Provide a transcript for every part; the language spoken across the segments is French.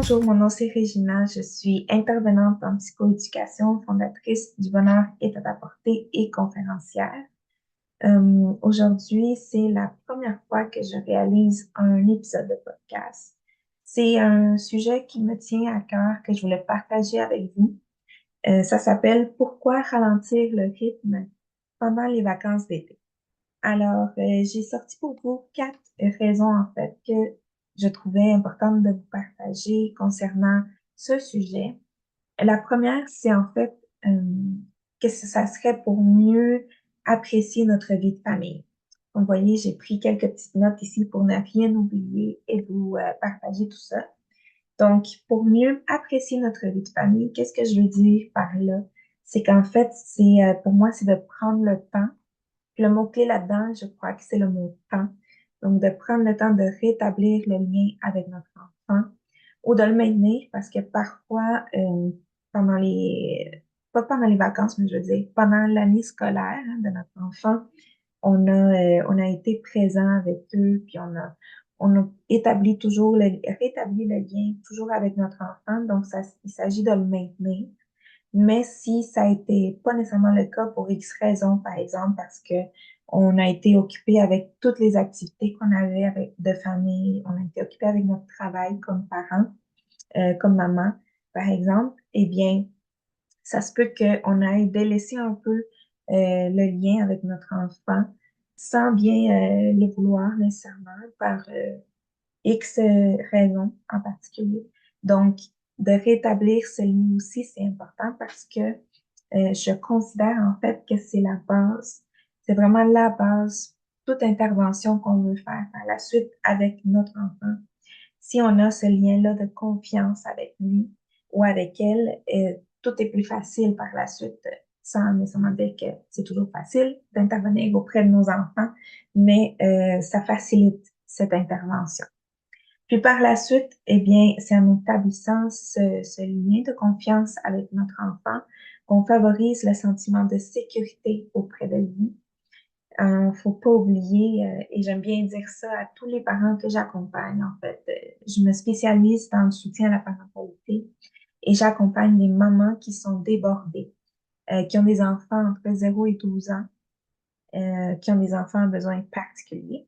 Bonjour, mon nom c'est Regina, je suis intervenante en psychoéducation, fondatrice du Bonheur est à ta portée et conférencière. Aujourd'hui, c'est la première fois que je réalise un épisode de podcast. C'est un sujet qui me tient à cœur, que je voulais partager avec vous. Ça s'appelle Pourquoi ralentir le rythme pendant les vacances d'été? Alors, j'ai sorti pour vous quatre raisons, en fait, que je trouvais importantes de vous partager concernant ce sujet. La première, c'est en fait euh, que ça serait pour mieux apprécier notre vie de famille. Comme vous voyez, j'ai pris quelques petites notes ici pour ne rien oublier et vous partager tout ça. Donc, pour mieux apprécier notre vie de famille, qu'est-ce que je veux dire par là? C'est qu'en fait, pour moi, c'est de prendre le temps. Le mot-clé là-dedans, je crois que c'est le mot temps. Donc, de prendre le temps de rétablir le lien avec notre enfant ou de le maintenir parce que parfois, pendant les, pas pendant les vacances, mais je veux dire, pendant l'année scolaire de notre enfant, on a été présent avec eux, puis on a rétabli le lien toujours avec notre enfant. Donc, il s'agit de le maintenir. Mais si ça a été pas nécessairement le cas pour X raisons, par exemple, parce que on a été occupé avec toutes les activités qu'on avait de famille, on a été occupé avec notre travail comme parents, comme maman, par exemple, eh bien, ça se peut qu'on ait délaissé un peu le lien avec notre enfant sans bien le vouloir nécessairement par X raisons en particulier. Donc, de rétablir ce lien aussi, c'est important parce que je considère en fait que c'est la base, c'est vraiment la base, toute intervention qu'on veut faire par la suite avec notre enfant. Si on a ce lien-là de confiance avec lui ou avec elle, tout est plus facile par la suite, sans nécessairement dire que c'est toujours facile d'intervenir auprès de nos enfants, mais ça facilite cette intervention. Puis par la suite, eh bien, c'est en établissant ce lien de confiance avec notre enfant qu'on favorise le sentiment de sécurité auprès de lui. Faut pas oublier, et j'aime bien dire ça à tous les parents que j'accompagne, en fait. Je me spécialise dans le soutien à la parentalité et j'accompagne des mamans qui sont débordées, qui ont des enfants entre 0 et 12 ans, qui ont des enfants à besoins particuliers.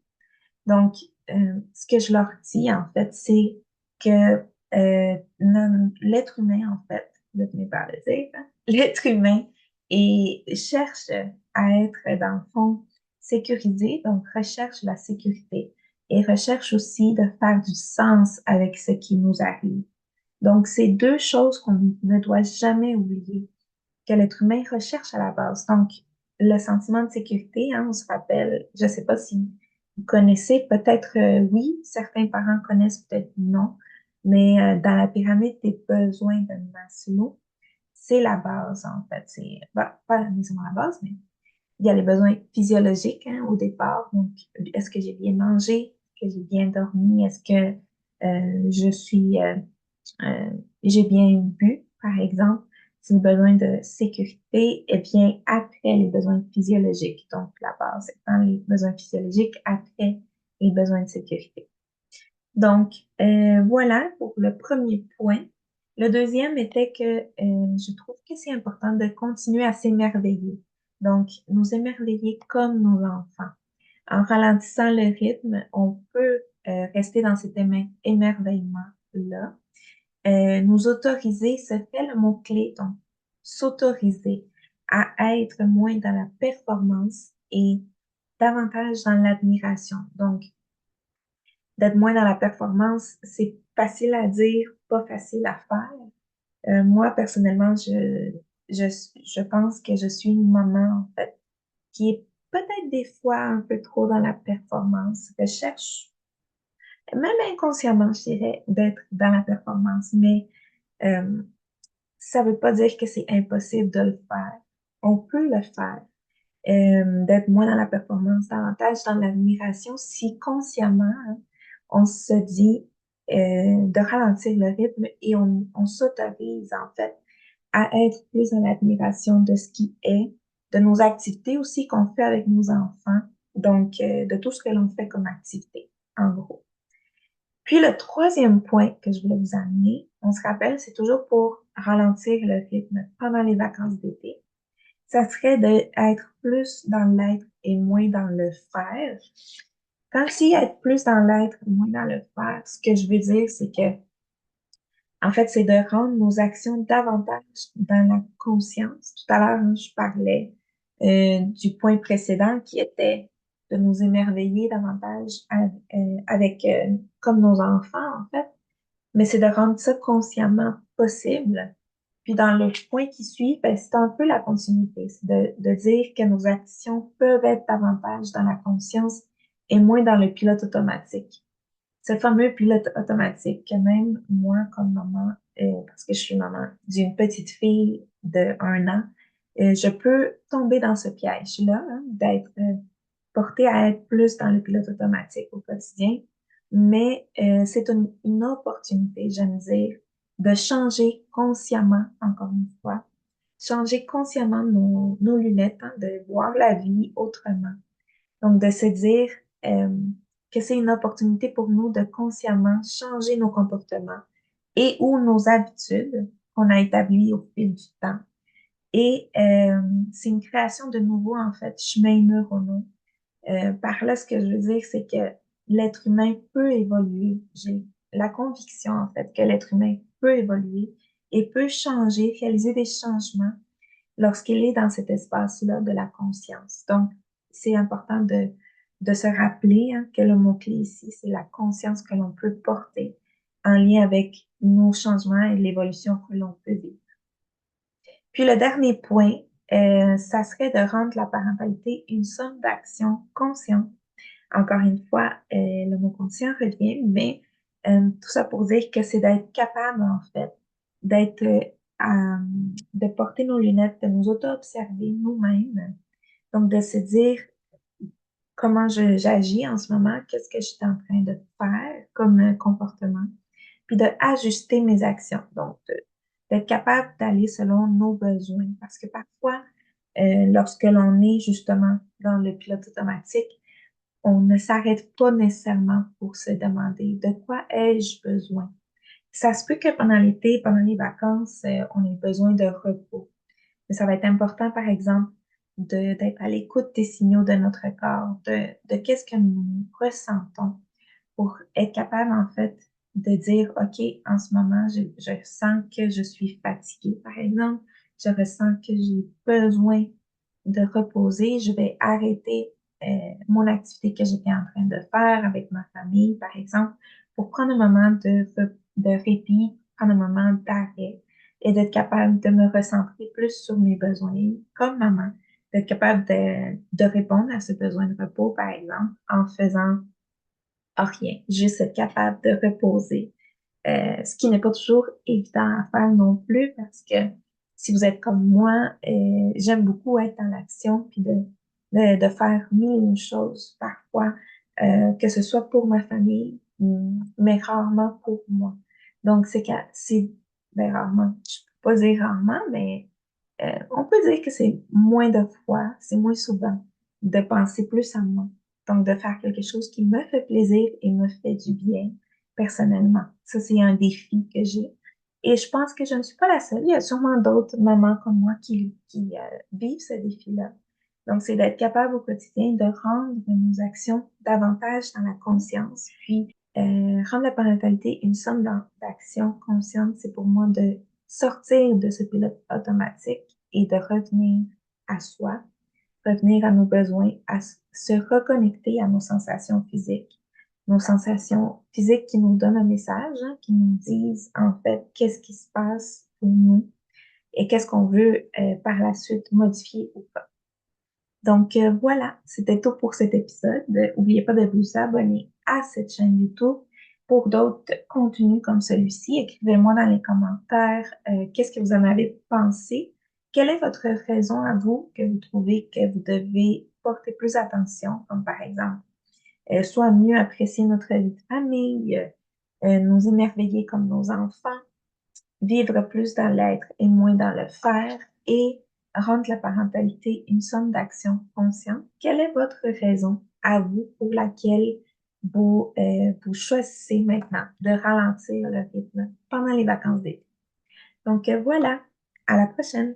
Donc, ce que je leur dis, en fait, c'est que l'être humain, en fait, vous venez par le dire, hein, l'être humain cherche à être, dans le fond, sécurisé, donc recherche la sécurité et recherche aussi de faire du sens avec ce qui nous arrive. Donc, c'est deux choses qu'on ne doit jamais oublier, que l'être humain recherche à la base. Donc, le sentiment de sécurité, hein, on se rappelle, je ne sais pas si vous connaissez, peut-être oui, certains parents connaissent, peut-être non, mais dans la pyramide des besoins de Maslow, c'est la base en fait. C'est pas nécessairement la base, mais il y a les besoins physiologiques hein, au départ. Donc, est-ce que j'ai bien mangé? Est-ce que j'ai bien dormi? Est-ce que je suis euh, j'ai bien bu, par exemple, c'est le besoin de sécurité, et bien après les besoins physiologiques. Donc, la base étant les besoins physiologiques après les besoins de sécurité. Donc, voilà pour le premier point. Le deuxième était que je trouve que c'est important de continuer à s'émerveiller. Donc, nous émerveiller comme nos enfants. En ralentissant le rythme, on peut rester dans cet émerveillement-là nous autoriser, ce fait le mot-clé, donc s'autoriser à être moins dans la performance et davantage dans l'admiration. Donc, d'être moins dans la performance, c'est facile à dire, pas facile à faire. Moi, personnellement, je, je pense que je suis une maman, en fait, qui est peut-être des fois un peu trop dans la performance. Je cherche, même inconsciemment, je dirais, d'être dans la performance, mais euh, ça veut pas dire que c'est impossible de le faire. On peut le faire. D'être moins dans la performance, davantage dans l'admiration, si consciemment, hein, on se dit de ralentir le rythme et on s'autorise en fait à être plus dans l'admiration de ce qui est, de nos activités aussi qu'on fait avec nos enfants, donc de tout ce que l'on fait comme activité, en gros. Puis le troisième point que je voulais vous amener, on se rappelle, c'est toujours pour ralentir le rythme pendant les vacances d'été. Ça serait d'être plus dans l'être et moins dans le faire. Quand je dis être plus dans l'être, moins dans le faire, ce que je veux dire, c'est que, en fait, c'est de rendre nos actions davantage dans la conscience. Tout à l'heure, hein, je parlais du point précédent qui était de nous émerveiller davantage avec, comme nos enfants, en fait. Mais c'est de rendre ça consciemment possible. Puis dans le point qui suit, ben, c'est un peu la continuité. C'est de dire que nos actions peuvent être davantage dans la conscience et moins dans le pilote automatique. Ce fameux pilote automatique que même moi, comme maman, parce que je suis maman d'une petite fille de 1 an, je peux tomber dans ce piège-là, hein, d'être portée à être plus dans le pilote automatique au quotidien. Mais c'est une opportunité, j'aime dire, de changer consciemment, encore une fois, changer consciemment nos lunettes, hein, de voir la vie autrement. Donc, de se dire euh, que c'est une opportunité pour nous de consciemment changer nos comportements et ou nos habitudes qu'on a établies au fil du temps. Et c'est une création de nouveaux, en fait, chemins neuronaux. Par là, ce que je veux dire, c'est que l'être humain peut évoluer. J'ai la conviction, en fait, que l'être humain peut évoluer et peut changer, réaliser des changements lorsqu'il est dans cet espace-là de la conscience. Donc, c'est important de se rappeler, hein, que le mot-clé ici, c'est la conscience que l'on peut porter en lien avec nos changements et l'évolution que l'on peut vivre. Puis le dernier point, ça serait de rendre la parentalité une somme d'actions conscientes. Encore une fois, le mot conscient revient, mais tout ça pour dire que c'est d'être capable, en fait, d'être, de porter nos lunettes, de nous auto-observer nous-mêmes. Donc, de se dire comment j'agis en ce moment, qu'est-ce que je suis en train de faire comme comportement, puis de ajuster mes actions. Donc, d'être capable d'aller selon nos besoins. Parce que parfois, lorsque l'on est justement dans le pilote automatique, on ne s'arrête pas nécessairement pour se demander de quoi ai-je besoin. Ça se peut que pendant l'été, pendant les vacances, on ait besoin de repos. Mais ça va être important, par exemple, d'être à l'écoute des signaux de notre corps, de qu'est-ce que nous ressentons pour être capable, en fait, de dire, OK, en ce moment, je sens que je suis fatiguée, par exemple. Je ressens que j'ai besoin de reposer. Je vais arrêter mon activité que j'étais en train de faire avec ma famille, par exemple, pour prendre un moment de répit, prendre un moment d'arrêt et d'être capable de me recentrer plus sur mes besoins comme maman, d'être capable de répondre à ce besoin de repos, par exemple, en faisant rien, juste être capable de reposer. Ce qui n'est pas toujours évident à faire non plus parce que si vous êtes comme moi, j'aime beaucoup être dans l'action puis de faire mille et une choses parfois, que ce soit pour ma famille, mais rarement pour moi. Donc, ben, rarement, je peux pas dire rarement, mais on peut dire que c'est moins de fois, c'est moins souvent de penser plus à moi. Donc, de faire quelque chose qui me fait plaisir et me fait du bien personnellement. Ça, c'est un défi que j'ai. Et je pense que je ne suis pas la seule. Il y a sûrement d'autres mamans comme moi qui vivent ce défi-là. Donc, c'est d'être capable au quotidien de rendre nos actions davantage dans la conscience. Puis, rendre la parentalité une somme d'actions conscientes, c'est pour moi de sortir de ce pilote automatique et de revenir à soi, revenir à nos besoins, à se reconnecter à nos sensations physiques. Nos sensations physiques qui nous donnent un message, hein, qui nous disent en fait qu'est-ce qui se passe pour nous et qu'est-ce qu'on veut par la suite modifier ou pas. Donc voilà, c'était tout pour cet épisode. N'oubliez pas de vous abonner à cette chaîne YouTube pour d'autres contenus comme celui-ci. Écrivez-moi dans les commentaires qu'est-ce que vous en avez pensé. Quelle est votre raison à vous que vous trouvez que vous devez porter plus attention, comme par exemple, soit mieux apprécier notre vie de famille, nous émerveiller comme nos enfants, vivre plus dans l'être et moins dans le faire et rendre la parentalité une somme d'actions conscientes. Quelle est votre raison à vous pour laquelle vous choisissez maintenant de ralentir le rythme pendant les vacances d'été. Donc voilà, à la prochaine!